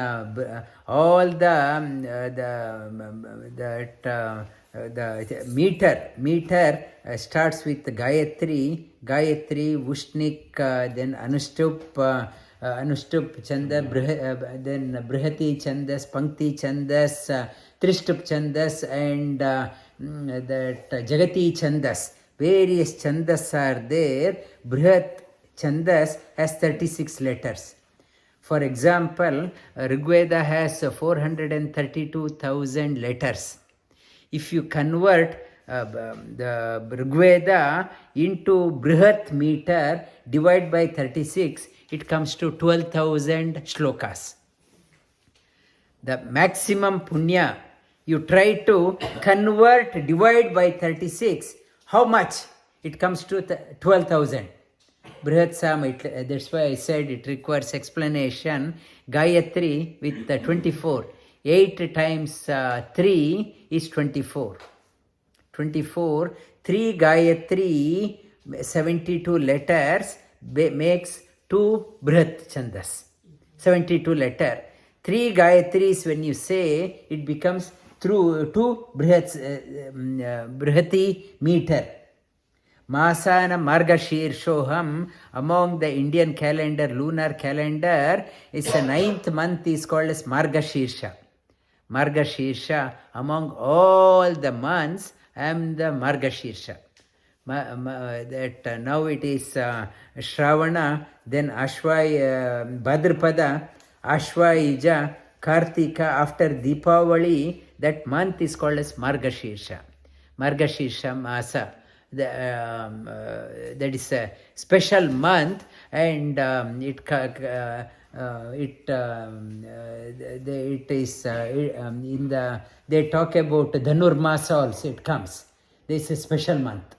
all the meter starts with Gayatri, Vushnik, then Anushtup Chanda, then Brihati Chandas, Pankti Chandas, Trishtup Chandas, and that Jagati Chandas. Various Chandas are there. Brihat Chandas has 36 letters. For example, Rigveda has 432,000 letters. If you convert the Rigveda into Brihat meter, divide by 36, it comes to 12,000 shlokas. The maximum punya, you try to convert, divide by 36, how much? It comes to 12,000. Bṛityuḥ, that's why I said it requires explanation. Gayatri with 24. 8 times 3 is 24. 24. 3 Gayatri, 72 letters, makes 2 Brihat Chandas. 72 letter. 3 Gayatris, when you say, it becomes through 2 Brihati meter. Masana Margashirshoham, among the Indian calendar, lunar calendar, is the 9th month is called as Margashirsha. Margashirsha, among all the months, I am the Margashirsha. Now it is Shravana, then Ashvaya, Bhadrapada, Ashvayija, Kartika, after Deepavali, that month is called as Margashirsha. Margashirsha Masa. That is a special month, and it is in the, they talk about Dhanurmasa also, it comes. This is a special month.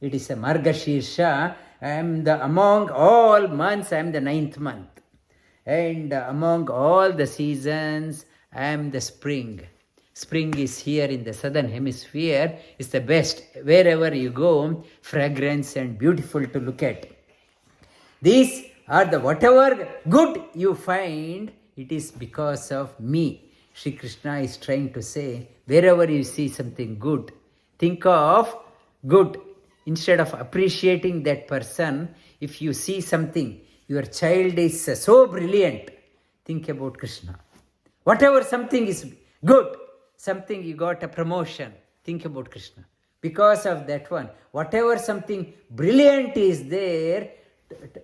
It is a Margashirsha. I am the, among all months, I am the 9th month. And among all the seasons, I am the spring. Spring is here in the southern hemisphere, is the best. Wherever you go, fragrance and beautiful to look at. These are the, whatever good you find, it is because of me. Shri Krishna is trying to say, wherever you see something good, think of good. Instead of appreciating that person, if you see something, your child is so brilliant, think about Krishna. Whatever something is good, something you got a promotion, think about Krishna. Because of that one, whatever something brilliant is there,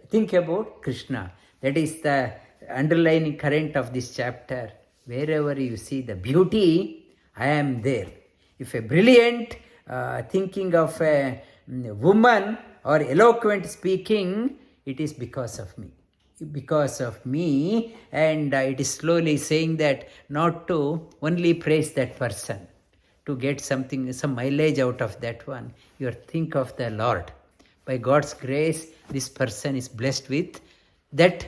think about Krishna. That is the underlying current of this chapter. Wherever you see the beauty, I am there. If a brilliant thinking of a woman or eloquent speaking, it is because of me. Because of me, and it is slowly saying that not to only praise that person, to get something, some mileage out of that one. You think of the Lord. By God's grace, this person is blessed with that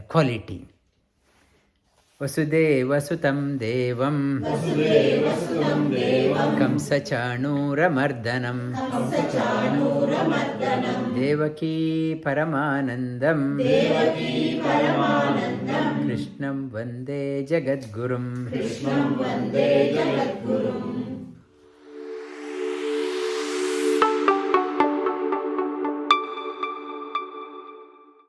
quality. Vasudeva sutam devam kamsachanūramardanam devaki paramanandam krishnam vande jagadgurum.